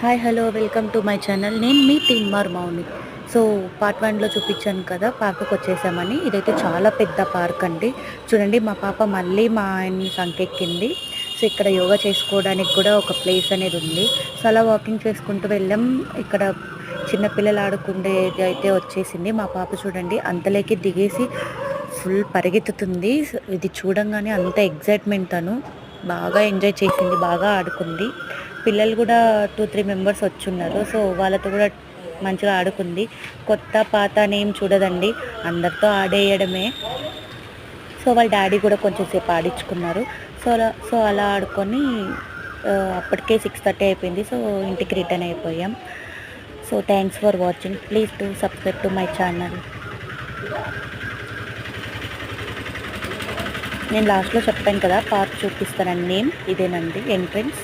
Hi hello welcome to my channel. నేను మీ తిన్మార్ మౌని. So part 1లో చూపించాను కదా పార్క్కి వచ్చేసామని. ఇదైతే చాలా పెద్ద పార్క్ అండి. చూడండి మా పాప మళ్ళీ మా ఆయన్ని సంకెక్కింది. సో ఇక్కడ యోగా చేసుకోవడానికి కూడా ఒక ప్లేస్ అనేది ఉంది. సో అలా వాకింగ్ చేసుకుంటూ వెళ్ళాం. ఇక్కడ చిన్నపిల్లలు ఆడుకునేది అయితే వచ్చేసింది. మా పాప చూడండి అంతలోకి దిగేసి ఫుల్ పరిగెత్తుతుంది. ఇది చూడంగానే అంత ఎగ్జైట్మెంట్, తను బాగా ఎంజాయ్ చేసింది, బాగా ఆడుకుంది. పిల్లలు కూడా 2-3 మెంబర్స్ వచ్చున్నారు. సో వాళ్ళతో కూడా మంచిగా ఆడుకుంది. కొత్త పాత అని ఏం చూడదండి, అందరితో ఆడేయడమే. సో వాళ్ళ డాడీ కూడా కొంచెం సేపు ఆడించుకున్నారు. సో అలా ఆడుకొని అప్పటికే 6:30 అయిపోయింది. సో ఇంటికి రిటర్న్ అయిపోయాం. So thanks for watching. Please to subscribe to my channel. నేను లాస్ట్లో చెప్పాను కదా పార్క్ చూపిస్తానని. నేమ్ ఇదేనండి, ఎంట్రన్స్.